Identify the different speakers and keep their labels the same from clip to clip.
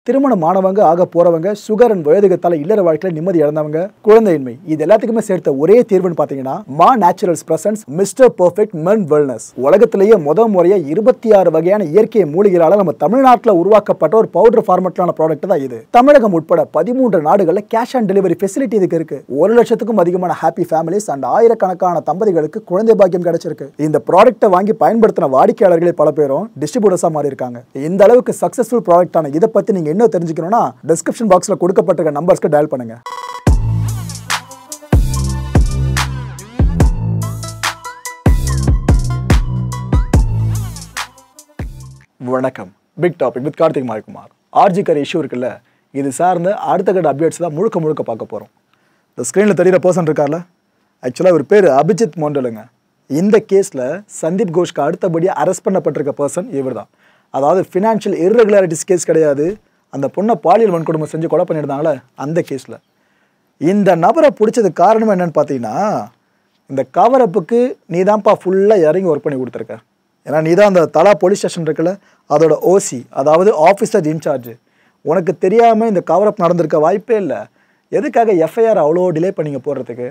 Speaker 1: திருமணமானவங்க ஆக போறவங்க sugar and வயதுகத்தால இல்லற வாழ்க்கையில நிம்மதி இழந்தவங்க குழந்தையின்மை இது எல்லாத்துக்குமே சேர்த்த ஒரே தீர்வுன்னு பாத்தீங்கன்னா மா நேச்சுரல்ஸ் பிரசன்ஸ் மிஸ்டர் பெர்ஃபெக்ட் மென் வெல்னஸ். உலகத்திலேயே முறையா 26 வகையான இயற்கை மூலிகைகளால நம்ம தமிழ்நாட்டில் உருவாக்கப்பட்ட ஒரு பவுடர் ஃபார்மட்லான ப்ராடக்ட் தான் இது. தமிழகம் உட்பட 13 நாடுகள்ல கேஷ் ஆன் டெலிவரி ஃபெசிலிட்டி இதுக்கு இருக்கு. 1 லட்சத்துக்கும் அதிகமான ஹாப்பி ஃபேமிலிஸ் அண்ட் ஆயிரக்கணக்கான தம்பதிகளுக்கு குழந்தை பாக்கியம் கிடைச்சிருக்கு. இந்த ப்ராடக்ட்டை வாங்கி பயன்படுத்தின வாடிக்கையாளர்களே பல பேரும் டிஸ்ட்ரிபியூட்டர்ஸா மாறி இருக்காங்க. இந்த அளவுக்கு சக்சஸ்ஃபுல் ப்ராடக்டான இதை பத்தி நீங்க இன்னும் தெரிஞ்சுக்கணும்னா டிஸ்கிரிப்ஷன் பாக்ஸ்ல கொடுக்கப்பட்டிருக்க நம்பர்ஸ்க்கு டயல் பண்ணுங்க. வணக்கம். Big topic with Karthik Mayakumar. RG Kar issue இருக்குல்ல, இது சார்ந்த அடுத்த கட்ட அப்டேட்ஸ் தான் முழுக்க பார்க்க போறோம். இந்த ஸ்கிரீன்ல தெரியுற பர்சன் இருக்கார்ல, ஆக்சுவலா ஒரு பேர் அபிஜித் மோண்டலுங்க. இந்த கேஸ்ல சந்தீப் கோஷ்க்கு அடுத்தபடியா அரெஸ்ட் பண்ணப்பட்டிருக்க பர்சன் இவர் தான். அதாவது ஃபினான்ஷியல் இர்ரெகுலாரிட்டிஸ் கேஸ் கிடையாது, அந்த பொண்ணை பாலியல் வன்கொடுமை செஞ்சு கொலை பண்ணியிருந்தாங்களே அந்த கேஸில். இந்த நபரை பிடிச்சது காரணம் என்னன்னு பார்த்தீங்கன்னா, இந்த கவரப்புக்கு நீ தான்ப்பா ஃபுல்லாக இறங்கி ஒர்க் பண்ணி கொடுத்துருக்க. ஏன்னா நீ தான் அந்த தலா போலீஸ் ஸ்டேஷன் இருக்குல்ல, அதோட ஓசி, அதாவது ஆஃபீஸர் இன்சார்ஜ். உனக்கு தெரியாமல் இந்த கவரப் நடந்திருக்க வாய்ப்பே இல்லை. எதுக்காக எஃப்ஐஆர் அவ்வளோ டிலே பண்ணிங்க போடுறதுக்கு?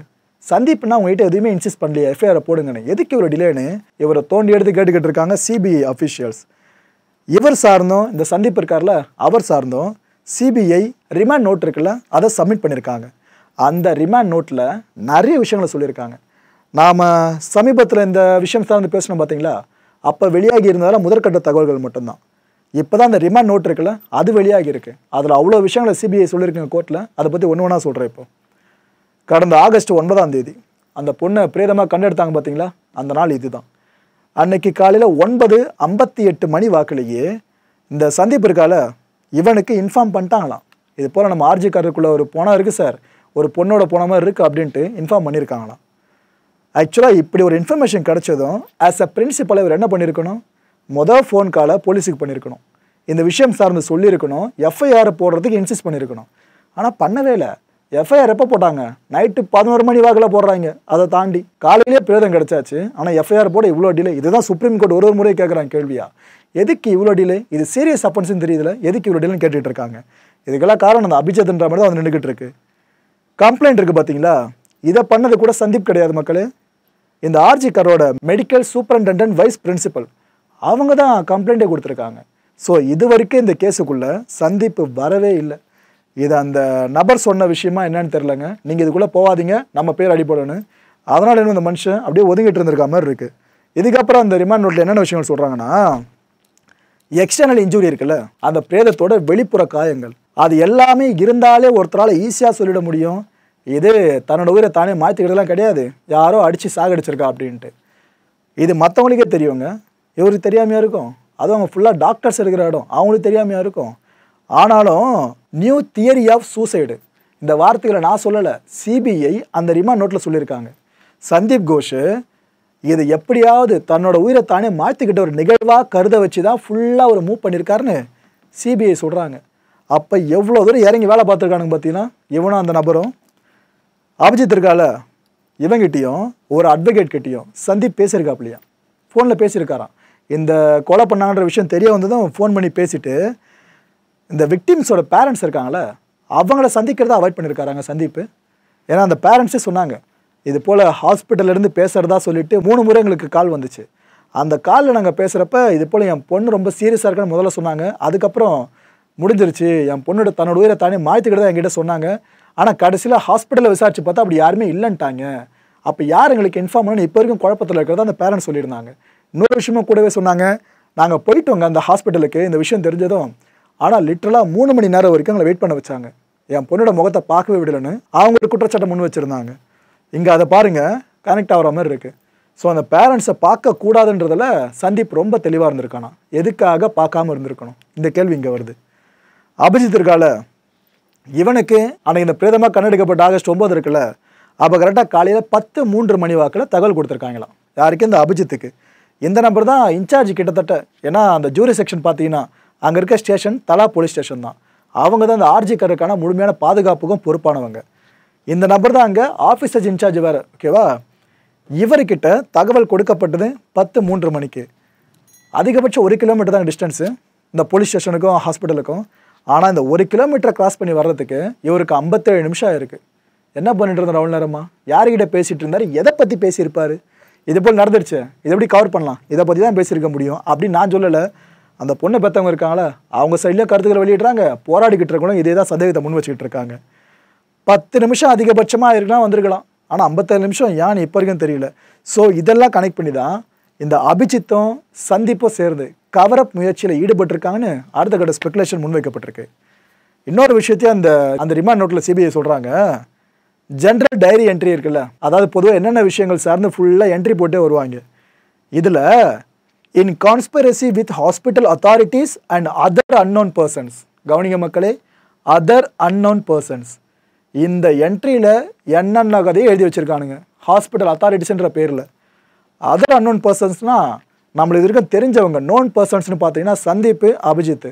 Speaker 1: சந்தீப்னா உங்ககிட்ட எதுவுமே இன்சிஸ்ட் பண்ணலையே எஃப்ஐஆரை போடுங்கன்னு. எதுக்கு இவ்வளோ டிலேன்னு இவரை தோண்டி எடுத்து கேட்டுக்கிட்டு இருக்காங்க சிபிஐ அஃபிஷியல்ஸ். இவர் சார்ந்தும் இந்த சந்தீப் இருக்கார்ல, அவர் சார்ந்தும் சிபிஐ ரிமாண்ட் நோட் இருக்குல்ல, அதை சப்மிட் பண்ணியிருக்காங்க. அந்த ரிமாண்ட் நோட்டில் நிறைய விஷயங்களை சொல்லியிருக்காங்க. நாம் சமீபத்தில் இந்த விஷயம் சார்ந்து பேசணும் பார்த்தீங்களா, அப்போ வெளியாகி இருந்ததால் முதற்கட்ட தகவல்கள் மட்டும்தான். இப்போ தான் அந்த ரிமாண்ட் நோட் இருக்குல்ல, அது வெளியாகி இருக்கு. அதில் அவ்வளோ விஷயங்களை சிபிஐ சொல்லியிருக்காங்க கோர்ட்டில். அதை பற்றி ஒன்று ஒன்றா சொல்கிறேன். இப்போ கடந்த ஆகஸ்ட் 9ஆம் தேதி அந்த பொண்ணை பிரேதமாக கண்டெடுத்தாங்க பார்த்தீங்களா, அந்த நாள் இதுதான். அன்னைக்கு காலையில் 9:58 மணி வாக்கிலேயே இந்த சந்தீப் இருக்கால, இவனுக்கு இன்ஃபார்ம் பண்ணிட்டாங்களாம். இது போல் நம்ம ஆர்ஜி காருக்குள்ளே ஒரு போனா இருக்குது சார், ஒரு பொண்ணோட போன மாதிரி இருக்குது அப்படின்ட்டு இன்ஃபார்ம் பண்ணியிருக்காங்களாம். ஆக்சுவலாக இப்படி ஒரு இன்ஃபர்மேஷன் கிடைச்சதும் ஆஸ் அ பிரின்சிபல் இவர் என்ன பண்ணியிருக்கணும், ஃபோன் காலை போலீஸுக்கு பண்ணியிருக்கணும். இந்த விஷயம் சார்ந்து சொல்லியிருக்கணும், எஃப்ஐஆரை போடுறதுக்கு இன்சிஸ்ட் பண்ணியிருக்கணும். ஆனால் பண்ணவே இல்லை. எஃப்ஐஆர் எப்போ போட்டாங்க? நைட்டு 11 மணி வாக்கில் போடுறாங்க. அதை தாண்டி காலையிலேயே பிரேதம் கிடைச்சாச்சு, ஆனால் எஃப்ஐஆர் போட இவ்வளோ டிலே. இதுதான் சுப்ரீம் கோர்ட் ஒரு முறை கேட்குறாங்க கேள்வியா, எதுக்கு இவ்வளோ டிலே? இது சீரியஸ் அஃபென்ஸ்னு தெரியுதுல, எதுக்கு இவ்வளோ டிலேன்னு கேட்டுட்டு இருக்காங்க. இதுக்கெல்லாம் காரணம் அந்த அபிஜித்ன்ற மாதிரி தான் வந்து நின்றுக்கிட்டு இருக்கு. கம்ப்ளைண்ட் இருக்குது பார்த்தீங்களா, இதை பண்ணது கூட சந்தீப் கிடையாது மக்களே. இந்த ஆர்ஜி கரோட மெடிக்கல் சூப்பரண்டென்டன்ட் வைஸ் பிரின்சிபல் அவங்க தான் கம்ப்ளைண்ட்டே கொடுத்துருக்காங்க. ஸோ இது வரைக்கும் இந்த கேஸுக்குள்ளே சந்தீப் வரவே இல்லை. இது அந்த நபர் சொன்ன விஷயமா என்னன்னு தெரிலங்க. நீங்கள் இதுக்குள்ளே போகாதீங்க, நம்ம பேர் அடிப்படணும். அதனால் என்ன இந்த மனுஷன் அப்படியே ஒதுங்கிட்டு இருந்திருக்க மாதிரி இருக்குது. இதுக்கப்புறம் அந்த ரிமாண்ட் நோட்டில் என்னென்ன விஷயங்கள் சொல்கிறாங்கன்னா, எக்ஸ்டர்னல் இன்ஜுரி இருக்குல்ல, அந்த பிரேதத்தோட வெளிப்புற காயங்கள், அது எல்லாமே இருந்தாலே ஒருத்தரால் ஈஸியாக சொல்லிட முடியும். இது தன்னோட உயிரை தானே மாற்றிக்கிறதுலாம் கிடையாது, யாரோ அடித்து சாகடிச்சிருக்கா அப்படின்ட்டு. இது மற்றவங்களுக்கே தெரியுங்க, இவருக்கு தெரியாமையாக இருக்கும். அதுவும் அவங்க ஃபுல்லாக டாக்டர்ஸ் இருக்கிற இடம், அவங்களுக்கு தெரியாமையாக இருக்கும். ஆனாலும் நியூ தியரி ஆஃப் சூசைடு இந்த வார்த்தைகளை நான் சொல்லலை, சிபிஐ அந்த ரிமாண்ட் நோட்டில் சொல்லியிருக்காங்க. சந்தீப் கோஷ் இது எப்படியாவது தன்னோட உயிரை தானே மாற்றிக்கிட்ட ஒரு நிகழ்வாக கருத வச்சு தான் ஃபுல்லாக ஒரு மூவ் பண்ணியிருக்காருன்னு சிபிஐ சொல்கிறாங்க. அப்போ எவ்வளோ தூரம் இறங்கி வேலை பார்த்துருக்கானுங்க பார்த்தீங்கன்னா, இவனும் அந்த நபரும். அபிஜித் இருக்கால, இவங்கிட்டையும் ஒரு அட்வொகேட் கிட்டையும் சந்தீப் பேசியிருக்காப்லையா, ஃபோனில் பேசியிருக்காராம். இந்த கொலை பண்ணாங்கன்ற விஷயம் தெரிய வந்ததும் ஃபோன் பண்ணி பேசிட்டு இந்த விக்டிம்ஸோட பேரண்ட்ஸ் இருக்காங்களே, அவங்கள சந்திக்கிறத அவாய்ட் பண்ணியிருக்காங்க சந்தீப். ஏன்னா அந்த பேரண்ட்ஸே சொன்னாங்க, இது போல் ஹாஸ்பிட்டல்லேருந்து பேசுகிறதா சொல்லிட்டு 3 முறை எங்களுக்கு கால் வந்துச்சு. அந்த காலில் நாங்கள் பேசுகிறப்ப இது போல் என் பொண்ணு ரொம்ப சீரியஸாக இருக்குன்னு முதல்ல சொன்னாங்க. அதுக்கப்புறம் முடிஞ்சிருச்சு, என் பொண்ணோட தன்னோட உயிரை தானே மாற்றிக்கிட்டதான் என்கிட்ட சொன்னாங்க. ஆனால் கடைசியில் ஹாஸ்பிட்டலில் விசாரிச்சு பார்த்தா அப்படி யாருமே இல்லைன்ட்டாங்க. அப்போ யார் எங்களுக்கு இன்ஃபார்ம் பண்ணணும் இப்போ வரைக்கும் குழப்பத்தில் இருக்கிறதா அந்த பேரண்ட்ஸ் சொல்லியிருந்தாங்க. இன்னொரு விஷயமும் கூடவே சொன்னாங்க, நாங்கள் போயிட்டோங்க அந்த ஹாஸ்பிட்டலுக்கு இந்த விஷயம் தெரிஞ்சதும். ஆனால் லிட்டரலாக 3 மணி நேரம் வரைக்கும் எங்களை வெயிட் பண்ண வச்சாங்க. என் பொண்ணோட முகத்தை பார்க்கவே விடலன்னு அவங்க ஒரு குற்றச்சாட்டை முன் வச்சுருந்தாங்க. இங்கே அதை பாருங்கள், கனெக்ட் ஆகிற மாதிரி இருக்குது. ஸோ அந்த பேரண்ட்ஸை பார்க்கக்கூடாதுன்றதில் சந்தீப் ரொம்ப தெளிவாக இருந்திருக்கானா, எதுக்காக பார்க்காம இருந்திருக்கணும், இந்த கேள்வி இங்கே வருது. அபிஜித் இருக்கால, இவனுக்கு அன்னைக்கு இந்த பிரேதமாக கண்டெடுக்கப்பட்ட ஆகஸ்ட் 9 இருக்குல்ல, அப்போ கரெக்டாக காலையில் 10:03 மணி வாக்கில் தகவல் கொடுத்துருக்காங்களாம். யாருக்கு? இந்த அபிஜித்துக்கு. இந்த நம்பர் தான் இன்சார்ஜ் கிட்டத்தட்ட. ஏன்னா அந்த ஜூரி செக்ஷன் பார்த்தீங்கன்னா அங்கே இருக்க ஸ்டேஷன் தலா போலீஸ் ஸ்டேஷன் தான். அவங்க தான் அந்த ஆர்ஜி கருக்கான முழுமையான பாதுகாப்புக்கும் பொறுப்பானவங்க. இந்த நம்பர் தான் அங்கே ஆஃபீஸர் இன்சார்ஜ் வேறு, ஓகேவா? இவர்கிட்ட தகவல் கொடுக்கப்பட்டது 10:03 மணிக்கு. அதிகபட்சம் 1 கிலோமீட்டர் தான் டிஸ்டன்ஸு இந்த போலீஸ் ஸ்டேஷனுக்கும் ஹாஸ்பிட்டலுக்கும். ஆனால் இந்த 1 கிலோமீட்டரை கிராஸ் பண்ணி வர்றதுக்கு இவருக்கு 57 நிமிஷம் ஆயிருக்கு. என்ன பண்ணிட்டு இருந்தார் அவ்வளோ நேரமா? யாருக்கிட்ட பேசிகிட்டு இருந்தார்? எதை பற்றி பேசியிருப்பார்? இது போல் நடந்துருச்சு, இதை எப்படி கவர் பண்ணலாம், இதை பற்றி தான் பேசியிருக்க முடியும் அப்படின்னு நான் சொல்லலை. அந்த பொண்ணை பெற்றவங்க இருக்காங்களே, அவங்க சைட்லேயே கருத்துக்களை வெளியிடுறாங்க. போராடிக்கிட்டு இருக்கணும், இதே தான் சந்தேகத்தை முன் வச்சுக்கிட்டு இருக்காங்க. 10 நிமிஷம் அதிகபட்சமாக இருக்கலாம் வந்திருக்கலாம், ஆனால் 57 நிமிஷம் ஏன்னு இப்போ வரைக்கும் தெரியல. ஸோ இதெல்லாம் கனெக்ட் பண்ணி தான் இந்த அபிஜித்தும் சந்தீப்பும் சேர்ந்து கவரப் முயற்சியில் ஈடுபட்டிருக்காங்கன்னு அடுத்த கட்ட ஸ்பெகுலேஷன் முன்வைக்கப்பட்டிருக்கு. இன்னொரு விஷயத்தையும் அந்த ரிமாண்ட் நோட்டில் சிபிஐ சொல்கிறாங்க. ஜென்ரல் டைரி என்ட்ரி இருக்குல்ல, அதாவது பொதுவாக என்னென்ன விஷயங்கள் சார்ந்து ஃபுல்லாக என்ட்ரி போட்டே வருவாங்க. இதில் in conspiracy with hospital authorities and other unknown persons, கவனிங்க மக்களே, அதர் அன்னோன் பர்சன்ஸ், இந்த என்ட்ரியில் என்னென்ன கதையை எழுதி வச்சுருக்கானுங்க ஹாஸ்பிட்டல் அத்தாரிட்டிஸ்ன்ற பேரில். அதர் அன்னோன் பர்சன்ஸ்னால் நம்மளுக்கு இருக்க தெரிஞ்சவங்க. நோன் பர்சன்ஸ்னு பார்த்தீங்கன்னா சந்தீப், அபிஜித்.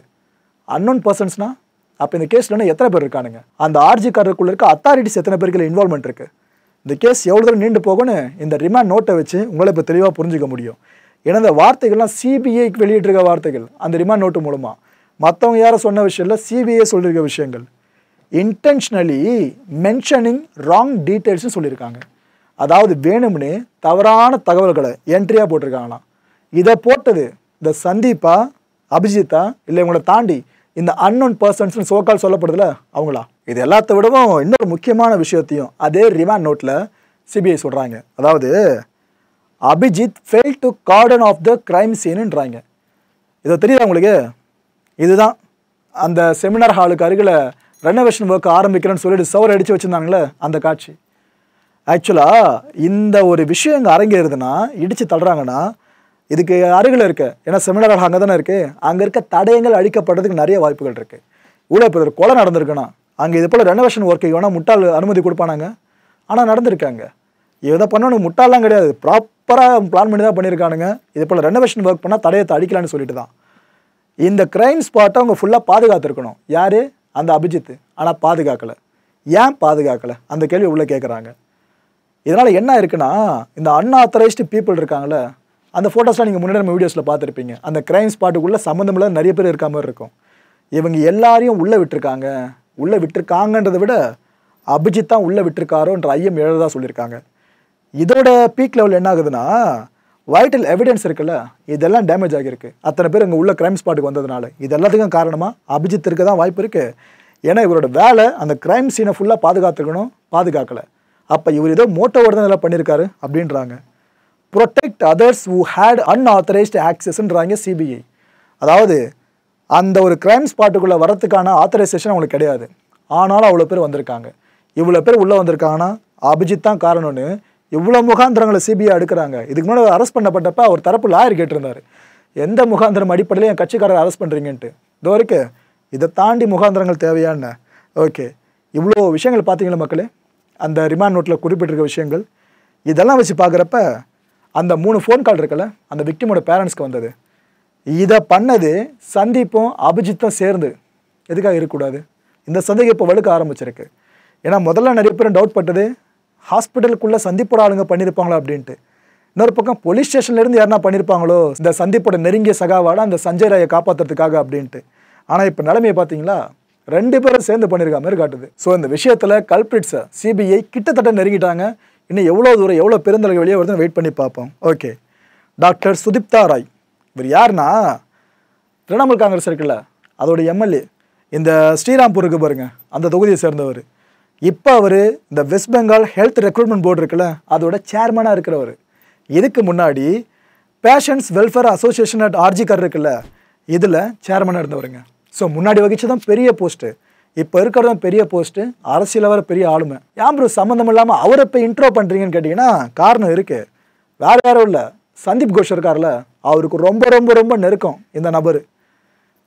Speaker 1: அன்னோன் பர்சன்ஸ்னால் அப்போ இந்த கேஸில் எத்தனை பேர் இருக்கானுங்க? அந்த ஆர்ஜி காரருக்குள்ளே இருக்க அத்தாரிட்டிஸ் எத்தனை பேருக்கு இன்வால்மெண்ட் இருக்குது? இந்த கேஸ் எவ்வளோ தூரம் நீண்டு போகும்னு இந்த ரிமாண்ட் நோட்டை வச்சு உங்களை இப்போ தெளிவாக புரிஞ்சிக்க முடியும். ஏன்னா இந்த வார்த்தைகள்லாம் சிபிஐக்கு வெளியிட்டிருக்க வார்த்தைகள் அந்த ரிமாண்ட் நோட்டு மூலமாக. மற்றவங்க யாரும் சொன்ன விஷயம் இல்லை, சிபிஐ சொல்லியிருக்க விஷயங்கள். இன்டென்ஷனலி மென்ஷனிங் ராங் டீட்டெயில்ஸ்னு சொல்லியிருக்காங்க. அதாவது வேணும்னு தவறான தகவல்களை என்ட்ரியாக போட்டிருக்காங்களாம். இதை போட்டது இந்த சந்தீப்பா, அபிஜித்தா, இல்லை இவங்களை தாண்டி இந்த அன்னோன் பர்சன்ஸ்னு சோக்கால் சொல்லப்படுதுல அவங்களா? இது எல்லாத்த விடவும் இன்னொரு முக்கியமான விஷயத்தையும் அதே ரிமாண்ட் நோட்டில் சிபிஐ சொல்கிறாங்க. அதாவது Abhijit fail to cordon off the crime சீனுன்றாங்க. இதை தெரியுதா உங்களுக்கு? இதுதான் அந்த செமினார் ஹாலுக்கு அருகில் ரெனோவேஷன் ஒர்க் ஆரம்பிக்கிறேன்னு சொல்லிட்டு சவர் அடித்து வச்சுருந்தாங்களே அந்த காட்சி. ஆக்சுவலாக இந்த ஒரு விஷயம் இங்கே அரங்கேறுதுன்னா, இடித்து தள்ளுறாங்கன்னா, இதுக்கு அருகில் இருக்க, ஏன்னா செமினார் ஹால் அங்கே தானே இருக்குது, அங்கே இருக்க தடயங்கள் அழிக்கப்படுறதுக்கு நிறைய வாய்ப்புகள் இருக்குது. இவ்வளோ இப்போ ஒரு கொலை நடந்திருக்குன்னா அங்கே இது போல் ரெனோவேஷன் ஒர்க்கு வேணால் முட்டாள் அனுமதி கொடுப்பானாங்க. ஆனால் நடந்திருக்காங்க. இதை பண்ணணும் முட்டாலாம் கிடையாது, ப்ராப்பராக பிளான் பண்ணி தான் பண்ணியிருக்கானுங்க. இது போல் ரெனோவேஷன் ஒர்க் பண்ணால் தடயத்தை அடிக்கலான்னு சொல்லிட்டு தான் இந்த கிரைம் ஸ்பாட்டை அவங்க ஃபுல்லாக பாதுகாத்துருக்கணும். யார்? அந்த அபிஜித். ஆனால் பாதுகாக்கலை. ஏன் பாதுகாக்கலை? அந்த கேள்வி உள்ளே கேட்குறாங்க. இதனால் என்ன இருக்குன்னா, இந்த அன்ஆத்தரைஸ்டு பீப்புள் இருக்காங்களே, அந்த ஃபோட்டோஸ்லாம் நீங்கள் முன்னாடி நம்ம வீடியோஸில் பார்த்துருப்பீங்க. அந்த கிரைம் ஸ்பாட்டுக்குள்ளே சம்மந்தமில்ல நிறைய பேர் இருக்க மாதிரி இருக்கும். இவங்க எல்லாரையும் உள்ளே விட்டுருக்காங்க. உள்ளே விட்டுருக்காங்கன்றதை விட அபிஜித் தான் உள்ளே விட்டுருக்காரோன்ற ஐயம் எழுததாக சொல்லியிருக்காங்க. இதோட பீக் லெவல் என்ன ஆகுதுன்னா, வைட்டல் எவிடன்ஸ் இருக்குல்ல, இதெல்லாம் டேமேஜ் ஆகியிருக்கு. அத்தனை பேர் இங்கே உள்ள கிரைம் ஸ்பாட்டுக்கு வந்ததுனால இது எல்லாத்துக்கும் காரணமாக அபிஜித் இருக்க தான் வாய்ப்பு இருக்குது. ஏன்னா இவரோட வேலை அந்த கிரைம் சீனை ஃபுல்லாக பாதுகாத்துக்கணும், பாதுகாக்கலை. அப்போ இவர் ஏதோ மோட்டோவோட தான் இதெல்லாம் பண்ணியிருக்காரு அப்படின்றாங்க. Protect others who had unauthorised ஆக்சஸ்ன்றாங்க சிபிஐ. அதாவது அந்த ஒரு கிரைம் ஸ்பாட்டுக்குள்ளே வரத்துக்கான ஆத்தரைசேஷன் அவங்களுக்கு கிடையாது. ஆனாலும் அவ்வளோ பேர் வந்திருக்காங்க. இவ்வளோ பேர் உள்ளே வந்திருக்காங்கன்னா அபிஜித் தான் காரணம்னு இவ்வளோ முகாந்திரங்களை சிபிஐ எடுக்கிறாங்க. இதுக்கு முன்னாடி அரெஸ்ட் பண்ணப்பட்டப்ப அவர் தரப்பு லாயர் கேட்டிருந்தார், எந்த முகாந்திரம் அடிப்படையில் என் கட்சிக்காரர் அரெஸ்ட் பண்ணுறீங்கன்ட்டு. இதோ இருக்கு, இதை தாண்டி முகாந்திரங்கள் தேவையான. ஓகே, இவ்வளோ விஷயங்கள் பார்த்தீங்களா மக்களே, அந்த ரிமாண்ட் நோட்டில் குறிப்பிட்டிருக்க விஷயங்கள். இதெல்லாம் வச்சு பார்க்குறப்ப அந்த 3 ஃபோன் கால் இருக்குல்ல, அந்த விக்டிமோட பேரண்ட்ஸ்க்கு வந்தது, இதை பண்ணது சந்தீப்பும் அபிஜித்தும் சேர்ந்து எதுக்காக இருக்கக்கூடாது? இந்த சந்தேகம் இப்போ வலுக்க ஆரம்பிச்சிருக்கு. ஏன்னா முதல்ல நிறைய பேர் டவுட் பட்டது ஹாஸ்பிட்டலுக்குள்ளே சந்தீப்போட ஆளுங்க பண்ணியிருப்பாங்களோ அப்படின்ட்டு. இன்னொரு பக்கம் போலீஸ் ஸ்டேஷன்லேருந்து யாருனா பண்ணியிருப்பாங்களோ இந்த சந்தீப்போட நெருங்கிய சகாவாட அந்த சஞ்சய் ராயை காப்பாற்றுறதுக்காக அப்படின்ட்டு. ஆனால் இப்போ நிலைமையை பார்த்தீங்களா, 2 பேரும் சேர்ந்து பண்ணியிருக்க மாதிரி காட்டுது. ஸோ இந்த விஷயத்தில் கல்பிரிட்ஸை சிபிஐ கிட்டத்தட்ட நெருங்கிட்டாங்க. இன்னும் எவ்வளோ தூரம் எவ்வளோ பெருந்தலைகள் வெளியே வருதுன்னு வெயிட் பண்ணி பார்ப்போம். ஓகே, டாக்டர் சுதீப்தா ராய் இவர் யாருன்னா திரிணாமுல் காங்கிரஸ் இருக்குல்ல அதோட எம்எல்ஏ, இந்த ஸ்ரீராம்பூருக்கு பாருங்க அந்த தொகுதியை சேர்ந்தவர். இப்போ அவர் இந்த west Bengal health recruitment board இருக்குல்ல அதோட சேர்மனாக இருக்கிறவர். இதுக்கு முன்னாடி patients welfare association at RG Kar இருக்குல்ல இதில் சேர்மனாக இருந்தவருங்க. ஸோ முன்னாடி வகிச்சு தான் பெரிய போஸ்ட்டு, இப்போ இருக்கிறதும் பெரிய போஸ்ட்டு, அரசியல் வர பெரிய ஆளுமை. ஏன் ப்ரோ சம்மந்தம் இல்லாமல் அவரை இப்போ இன்ட்ரோ பண்ணுறீங்கன்னு கேட்டிங்கன்னா காரணம் இருக்குது. வேறு யாரும் இல்லை, சந்தீப் கோஷ் இருக்கார்ல அவருக்கு ரொம்ப ரொம்ப ரொம்ப நெருக்கம் இந்த நபர்.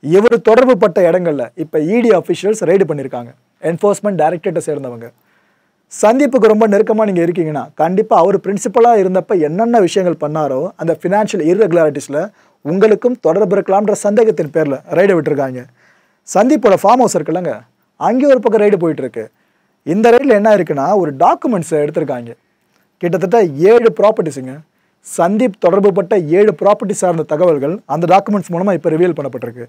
Speaker 1: இவர் தொடர்பு பட்ட இடங்களில் இப்போ இடி அஃபிஷியல்ஸ் ரைடு பண்ணியிருக்காங்க, என்ஃபோர்ஸ்மெண்ட் டைரக்டரேட்டை சேர்ந்தவங்க. சந்தீப்புக்கு ரொம்ப நெருக்கமாக நீங்கள் இருக்கீங்கன்னா கண்டிப்பாக அவர் பிரின்சிபலாக இருந்தப்போ என்னென்ன விஷயங்கள் பண்ணாரோ அந்த ஃபினான்ஷியல் இர்ரெகுலாரிட்டிஸில் உங்களுக்கும் தொடர்பு இருக்கலாம்ன்ற சந்தேகத்தின் பேரில் ரைடு விட்டுருக்காங்க. சந்தீப்போட ஃபார்ம் ஹவுஸ் இருக்குல்லங்க அங்கே ஒரு பக்கம் ரைடு போயிட்டுருக்கு. இந்த ரைடில் என்ன இருக்குன்னா ஒரு டாக்குமெண்ட்ஸை எடுத்திருக்காங்க, கிட்டத்தட்ட 7 ப்ராப்பர்ட்டிஸுங்க. சந்தீப் தொடர்பு பட்ட 7 ப்ராப்பர்ட்டி சார்ந்த தகவல்கள் அந்த டாக்குமெண்ட்ஸ் மூலமாக இப்போ ரிவீல் பண்ணப்பட்டிருக்கு.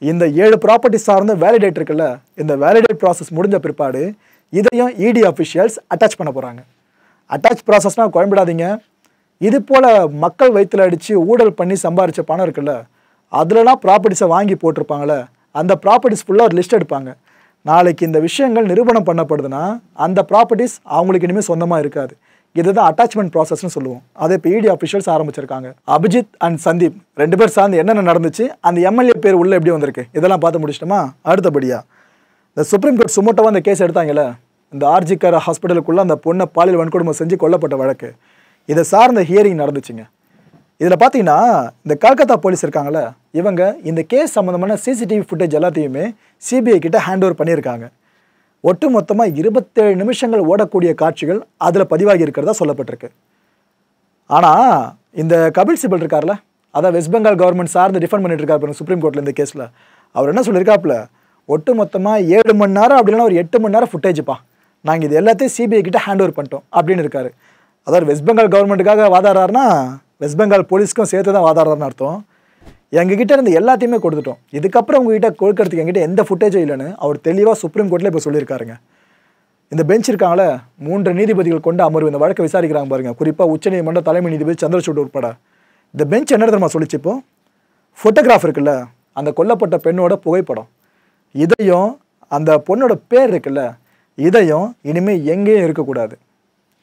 Speaker 1: இந்த 7 ப்ராப்பர்ட்டி சார்ந்த வேலிடேட் இருக்குல்ல, இந்த வேலிடேட் ப்ராசஸ் முடிஞ்ச பிற்பாடு இதையும் இடி அஃபிஷியல்ஸ் அட்டாச் பண்ண போகிறாங்க. அட்டாச் ப்ராசஸ்னால் குழம்பிடாதீங்க. இது போல் மக்கள் வயிற்றில் அடித்து ஊழல் பண்ணி சம்பாரித்த பணம் இருக்குல்ல, அதுலலாம் ப்ராப்பர்ட்டிஸை வாங்கி போட்டிருப்பாங்களே, அந்த ப்ராப்பர்ட்டிஸ் ஃபுல்லாக ஒரு லிஸ்ட் எடுப்பாங்க. நாளைக்கு இந்த விஷயங்கள் நிரூபணம் பண்ணப்படுதுன்னா அந்த ப்ராப்பர்ட்டிஸ் அவங்களுக்கு இனிமேல் சொந்தமாக இருக்காது. இதுதான் அட்டாச்மெண்ட் ப்ராசஸ்னு சொல்லுவோம். அதை இப்போ இடி அஃபிஷியல்ஸ் ஆரம்பிச்சிருக்காங்க. அபிஜித் அண்ட் சந்தீப் 2 பேர் சார்ந்து என்னென்ன நடந்துச்சு, அந்த எம்எல்ஏ பேர் உள்ளே எப்படி வந்திருக்கு, இதெல்லாம் பார்த்து முடிச்சிட்டோமா? அடுத்தபடியாக இந்த சுப்ரீம் கோர்ட் சுமோட்டோவாக அந்த கேஸ் எடுத்தாங்கல்ல, இந்த ஆர்ஜிகர் ஹாஸ்பிட்டலுக்குள்ளே அந்த பொண்ணை பாலியல் வன்கொடுமை செஞ்சு கொல்லப்பட்ட வழக்கு, இதை சார்ந்த ஹியரிங் நடந்துச்சுங்க. இதில் பார்த்தீங்கன்னா இந்த கல்கத்தா போலீஸ் இருக்காங்களே, இவங்க இந்த கேஸ் சம்மந்தமான சிசிடிவி ஃபுட்டேஜ் எல்லாத்தையுமே சிபிஐ கிட்ட ஹேண்ட் ஓவர் பண்ணியிருக்காங்க. ஒட்டு மொத்தமாக 27 நிமிஷங்கள் ஓடக்கூடிய காட்சிகள் அதில் பதிவாகி இருக்கிறதா சொல்லப்பட்டிருக்கு. ஆனால் இந்த கபில் சிபல் இருக்கார்ல, அதான் வெஸ்ட் பெங்கால் கவர்மெண்ட் சார்ந்து டிஃபெண்ட் பண்ணிட்டு இருக்காரு சுப்ரீம் கோர்ட்டில் இந்த கேஸில். அவர் என்ன சொல்லியிருக்காப்புல, ஒட்டு மொத்தமாக 7 மணி நேரம் அப்படி இல்லைன்னா ஒரு 8 மணி நேரம் ஃபுட்டேஜ்ப்பா, நாங்கள் இது எல்லாத்தையும் சிபிஐ கிட்ட ஹேண்ட் ஓவர் பண்ணிட்டோம் அப்படின்னு இருக்காரு. அதாவது வெஸ்ட் பெங்கால் கவர்மெண்ட்டுக்காக வாதாடுறாருன்னா வெஸ்ட் பெங்கால் போலீஸ்க்கும் சேர்த்து தான் வாதாடுறாருன்னு அர்த்தம். எங்ககிட்ட இருந்து எல்லாத்தையுமே கொடுத்துட்டோம், இதுக்கப்புறம் உங்ககிட்ட கொடுக்கறதுக்கு எங்கிட்ட எந்த ஃபுட்டேஜும் இல்லைன்னு அவர் தெளிவாக சுப்ரீம் கோர்ட்டில் இப்போ சொல்லியிருக்காருங்க. இந்த பெஞ்ச் இருக்காங்களே, 3 நீதிபதிகள் கொண்டு அமர்வு இந்த வழக்கை விசாரிக்கிறாங்க பாருங்க, குறிப்பாக உச்சநீதிமன்ற தலைமை நீதிபதி சந்திரசூட் உட்பட. இந்த பெஞ்ச் என்ன தெரியுமா சொல்லிச்சு, இப்போ ஃபோட்டோகிராஃப் இருக்குல்ல, அந்த கொல்லப்பட்ட பெண்ணோட புகைப்படம், இதையும் அந்த பொண்ணோட பேர் இருக்குல்ல, இதையும் இனிமேல் எங்கேயும் இருக்கக்கூடாது.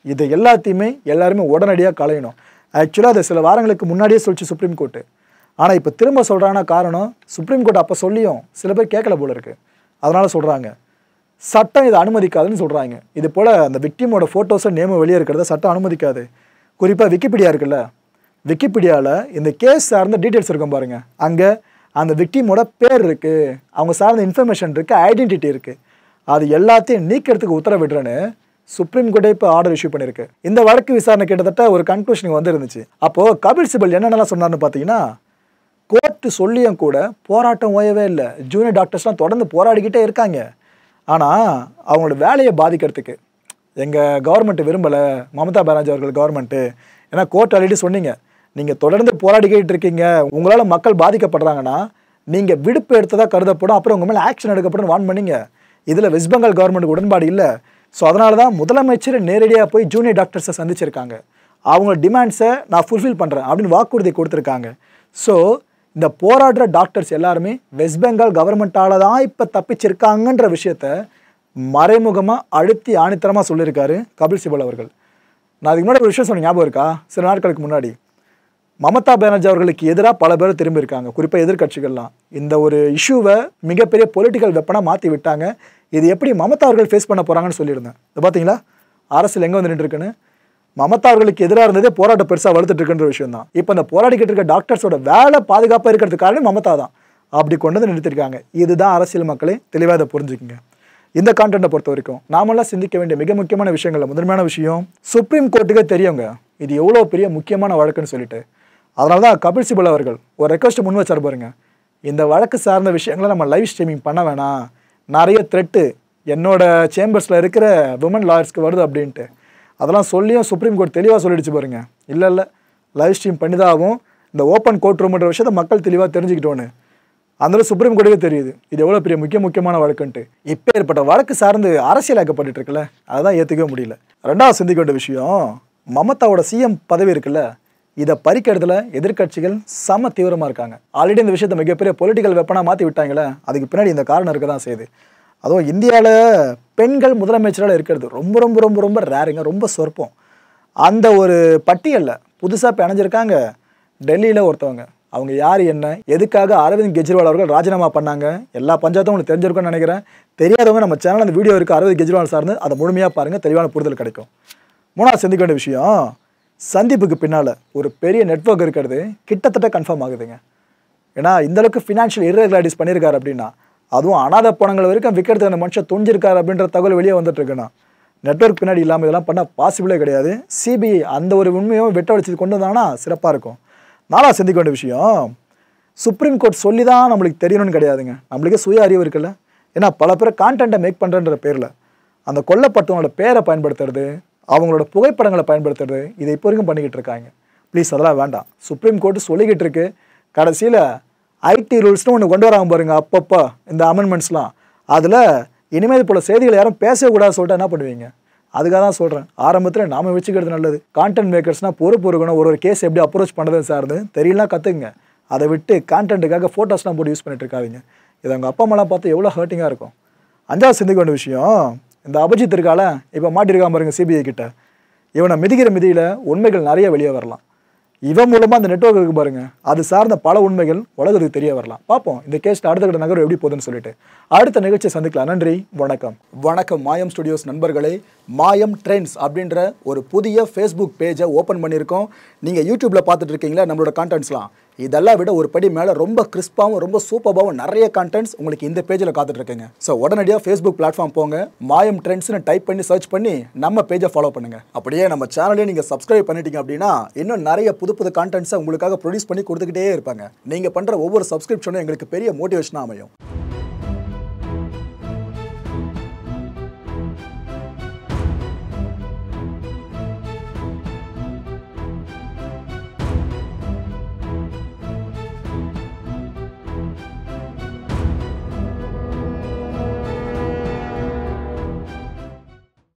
Speaker 1: இதை எல்லாத்தையுமே எல்லாருமே உடனடியாக களையணும். ஆக்சுவலாக அதை சில வாரங்களுக்கு முன்னாடியே சொல்லிச்சு சுப்ரீம் கோர்ட்டு. ஆனால் இப்போ திரும்ப சொல்கிறாங்கன்னா காரணம், சுப்ரீம் கோர்ட் அப்போ சொல்லியும் சில பேர் கேட்கல போல இருக்குது, அதனால் சொல்கிறாங்க. சட்டம் இதை அனுமதிக்காதுன்னு சொல்கிறாங்க. இது போல் அந்த விக்டிமோட ஃபோட்டோஸை நேம வெளியே இருக்கிறத சட்டம் அனுமதிக்காது. குறிப்பாக விக்கிபீடியா இருக்குல்ல, விக்கிபீடியாவில் இந்த கேஸ் சார்ந்த டீட்டெயில்ஸ் இருக்கும் பாருங்கள், அங்கே அந்த விக்டிமோட பேர் இருக்குது, அவங்க சார்ந்த இன்ஃபர்மேஷன் இருக்குது, ஐடென்டிட்டி இருக்குது, அது எல்லாத்தையும் நீக்கிறதுக்கு உத்தரவிடுறேன்னு சுப்ரீம் கோர்ட்டே இப்போ ஆர்டர் இஷ்யூ பண்ணியிருக்கு. இந்த வழக்கு விசாரணை கிட்டத்தட்ட ஒரு கன்க்ளூஷனுக்கு வந்து இருந்துச்சு. அப்போது கபில் சிபல் என்னென்னலாம் சொன்னார்னு பார்த்தீங்கன்னா, கோர்ட்டு சொல்லியும் கூட போராட்டம் ஓயவே இல்லை, ஜூனியர் டாக்டர்ஸ்லாம் தொடர்ந்து போராடிக்கிட்டே இருக்காங்க. ஆனால் அவங்களோட வேலையை பாதிக்கிறதுக்கு எங்கள் கவர்மெண்ட்டு விரும்பலை, மமதா பானர்ஜி அவர்கள் கவர்மெண்ட்டு, ஏன்னா கோர்ட் ஆல்ரெடி சொன்னீங்க, நீங்கள் தொடர்ந்து போராடிக்கிட்டு இருக்கீங்க, உங்களால் மக்கள் பாதிக்கப்படுறாங்கன்னா நீங்கள் விடுப்பு எடுத்ததாக கருதப்படும், அப்புறம் உங்கள் மேலே ஆக்ஷன் எடுக்கப்படும் வார்ன் பண்ணிங்க. இதில் வெஸ்ட் பெங்கால் கவர்மெண்ட்டுக்கு உடன்பாடு இல்லை. ஸோ அதனால தான் முதலமைச்சர் நேரடியாக போய் ஜூனியர் டாக்டர்ஸை சந்திச்சிருக்காங்க, அவங்க டிமாண்ட்ஸை நான் ஃபுல்ஃபில் பண்ணுறேன் அப்படின்னு வாக்குறுதி கொடுத்துருக்காங்க. ஸோ இந்த போராடுற டாக்டர்ஸ் எல்லாருமே வெஸ்ட் பெங்கால் கவர்மெண்ட்டால் தான் இப்போ தப்பிச்சிருக்காங்கன்ற விஷயத்த மறைமுகமாக அழுத்தி ஆணித்தரமாக சொல்லியிருக்காரு கபில் சிபல் அவர்கள். நான் அதுக்கு முன்னாடி ஒரு விஷயம் சொன்ன ஞாபகம் இருக்கா, சில நாட்களுக்கு முன்னாடி மமதா பானர்ஜி அவர்களுக்கு எதிராக பல பேர் திரும்பியிருக்காங்க, குறிப்பாக எதிர்கட்சிகள்லாம். இந்த ஒரு இஷ்யூவை மிகப்பெரிய பொலிட்டிக்கல் வெப்பனாக மாற்றி விட்டாங்க. இது எப்படி மமதா அவர்கள் ஃபேஸ் பண்ண போகிறாங்கன்னு சொல்லியிருந்தேன். இது பார்த்தீங்களா அரசியல் எங்கே வந்து நின்றுருக்குன்னு. மமதா அவர்களுக்கு எதிராக இருந்ததே போராட்டம் பெருசாக வளர்த்துட்டு இருக்குன்ற விஷயம் தான். இப்போ இந்த போராடிக்கிட்டு இருக்க டாக்டர்ஸோட வேலை பாதுகாப்பாக இருக்கிறதுக்கு காரணம் மமதா தான், அப்படி கொண்டு வந்து நிறுத்திருக்காங்க. இதுதான் அரசியல் மக்களே தெளிவாக இதை புரிஞ்சுக்குங்க. இந்த கான்டென்ட்டை பொறுத்த வரைக்கும் நாமெல்லாம் சிந்திக்க வேண்டிய மிக முக்கியமான விஷயங்கள்ல முதன்மையான விஷயம், சுப்ரீம் கோர்ட்டுக்கே தெரியுங்க இது எவ்வளோ பெரிய முக்கியமான வழக்குன்னு சொல்லிட்டு. அதனால தான் கபில் சிபல் அவர்கள் ஒரு ரெக்வஸ்ட் முன் வச்சார் பாருங்க, இந்த வழக்கு சார்ந்த விஷயங்களை நம்ம லைவ் ஸ்ட்ரீமிங் பண்ண வேணாம், நிறைய த்ரெட்டு என்னோட சேம்பர்ஸில் இருக்கிற விமன் லாயர்ஸ்க்கு வருது அப்படின்ட்டு. அதெல்லாம் சொல்லியும் சுப்ரீம் கோர்ட் தெளிவாக சொல்லிடுச்சு பாருங்க, இல்லை லைவ் ஸ்ட்ரீம் பண்ணி தான் ஆகும், இந்த ஓப்பன் கோர்ட் ரூம்ன்ற விஷயத்தை மக்கள் தெளிவாக தெரிஞ்சுக்கிட்டோன்னு. அதனால சுப்ரீம் கோர்ட்டுக்கே தெரியுது இது எவ்வளோ பெரிய முக்கியமான வழக்குன்ட்டு. இப்போ ஏற்பட்ட வழக்கு சார்ந்து அரசியலாக்கப்பட்டு இருக்குல்ல, அதுதான் ஏற்றுக்கவே முடியல. ரெண்டாவது சிந்திக்க வேண்டிய விஷயம், மமதாவோட சிஎம் பதவி இருக்குல்ல, இதை பறிக்கிறதுல எதிர்கட்சிகள் செம தீவிரமாக இருக்காங்க. ஆல்ரெடி இந்த விஷயத்தை மிகப்பெரிய பொலிட்டிக்கல் வெப்பனாக மாற்றி விட்டாங்களே, அதுக்கு பின்னாடி இந்த காரணம் இருக்க தான் செய்யுது. அதுவும் இந்தியாவில் பெண்கள் முதலமைச்சரால் இருக்கிறது ரொம்ப ரொம்ப ரொம்ப ரொம்ப ரேருங்க, ரொம்ப சொற்பம். அந்த ஒரு பட்டியலில் புதுசாக இப்போ இணைஞ்சிருக்காங்க டெல்லியில் ஒருத்தவங்க. அவங்க யார், என்ன, எதுக்காக அரவிந்த் கெஜ்ரிவால் அவர்கள் ராஜினாமா பண்ணாங்க, எல்லா பஞ்சாயத்தும் உங்களுக்கு தெரிஞ்சிருக்கும்னு நினைக்கிறேன். தெரியாதவங்க நம்ம சேனல் அந்த வீடியோ இருக்குது அரவிந்த் கெஜ்ரிவால் சார்ந்து, அதை முழுமையாக பாருங்கள், தெளிவான புரிதல் கிடைக்கும். மூணாவது சிந்திக்க வேண்டிய விஷயம், சந்தீப்புக்கு பின்னால் ஒரு பெரிய நெட்வொர்க் இருக்கிறது கிட்டத்தட்ட கன்ஃபார்ம் ஆகுதுங்க. ஏன்னா இந்தளவுக்கு ஃபினான்ஷியல் இர்ரெகுலாரிட்டிஸ் பண்ணியிருக்காரு அப்படின்னா, அதுவும் அனாதை பணங்கள் வரைக்கும் விற்கிறதுக்கு அந்த மனுஷன் துணிஞ்சிருக்காரு அப்படின்ற தகவல் வெளியே வந்துட்டு இருக்குன்னா, நெட்வொர்க் பின்னாடி இல்லாமல் இதெல்லாம் பண்ணால் பாசிபிளே கிடையாது. சிபிஐ அந்த ஒரு உண்மையும் வெட்ட வச்சு கொண்டு வந்தாங்கன்னா சிறப்பாக இருக்கும். நாலாவது சிந்திக்க வேண்டிய விஷயம், சுப்ரீம் கோர்ட் சொல்லி தான் நம்மளுக்கு தெரியணும்னு கிடையாதுங்க, நம்மளுக்கே சுய அறிவு இருக்குல்ல. ஏன்னா பல பேர் கான்டென்ட்டை மேக் பண்ணுறன்ற பேரில் அந்த கொல்லப்பட்டவங்களோட பேரை பயன்படுத்துறது, அவங்களோட புகைப்படங்களை பயன்படுத்துறது, இதை இப்போ வரைக்கும் பண்ணிக்கிட்டு இருக்காங்க. ப்ளீஸ் அதெல்லாம் வேண்டாம். சுப்ரீம் கோர்ட்டு சொல்லிக்கிட்டு இருக்கு, கடைசியில் ஐடி ரூல்ஸ்னு ஒன்று கொண்டு வராங்க பாருங்க அப்பப்போ இந்த அமெண்ட்மெண்ட்ஸ்லாம். அதில் இனிமேல் இது போல் செய்திகளை யாரும் பேசக்கூடாது சொல்லிட்டு என்ன பண்ணுவீங்க? அதுக்காக தான் சொல்கிறேன், ஆரம்பத்தில் நாம வச்சுக்கிறது நல்லது. கான்டென்ட் மேக்கர்ஸ்னால் பொறுப்பு இருக்கணும், ஒரு கேஸ் எப்படி அப்ரோச் பண்ணுறது சார்ந்து தெரியலாம் கற்றுக்குங்க. அதை விட்டு கான்டென்ட்டுக்காக ஃபோட்டோஸ்லாம் போட்டு யூஸ் பண்ணிட்டு இருக்காதீங்க. இதை அவங்க அப்பா அம்மாலாம் பார்த்து எவ்வளோ ஹர்ட்டிங்காக இருக்கும். 5வது சிந்திக்க வேண்டிய விஷயம், இந்த அபிஜித் இருக்கால இப்போ மாட்டிருக்காம பாருங்க சிபிஐ கிட்ட. இவனை மிதிக்கிற மிதியில் உண்மைகள் நிறைய வெளியே வரலாம். இவன் மூலமாக அந்த நெட்வொர்க் இருக்கு பாருங்க, அது சார்ந்த பல உண்மைகள் உலகத்துக்கு தெரிய வரலாம். பார்ப்போம் இந்த கேஸ் அடுத்த கட்ட நகரம் எப்படி போகுதுன்னு சொல்லிட்டு. அடுத்த நிகழ்ச்சியை சந்திக்கலாம். நன்றி, வணக்கம். வணக்கம் மாயம் ஸ்டுடியோஸ் நண்பர்களே. மாயம் ட்ரெண்ட்ஸ் அப்படின்ற ஒரு புதிய ஃபேஸ்புக் பேஜை ஓப்பன் பண்ணியிருக்கோம். நீங்கள் யூடியூப்பில் பார்த்துட்டு இருக்கீங்களா நம்மளோட கான்டென்ட்ஸ்லாம். இதெல்லாம் விட ஒரு படி மேலே ரொம்ப கிறிஸ்பாகவும் ரொம்ப சூப்பராகவும் நிறைய கான்டென்ட்ஸ் உங்களுக்கு இந்த பேஜில் காத்துட்ருக்குங்க. ஸோ உடனடியாக ஃபேஸ்புக் பிளாட்ஃபார்ம் போங்க, மாயம் ட்ரெண்ட்ஸ்னு டைப் பண்ணி சர்ச் பண்ணி நம்ம பேஜை ஃபாலோ பண்ணுங்கள். அப்படியே நம்ம சேனலையும் நீங்கள் சப்ஸ்கிரைப் பண்ணிட்டீங்க அப்படின்னா இன்னும் நிறைய புது புது கான்டென்ட்ஸை உங்களுக்காக ப்ரொடியூஸ் பண்ணி கொடுத்துக்கிட்டே இருப்பாங்க. நீங்கள் பண்ணுற ஒவ்வொரு சப்ஸ்கிரிப்ஷனும் எங்களுக்கு பெரிய மோட்டிவேஷனாக அமையும்.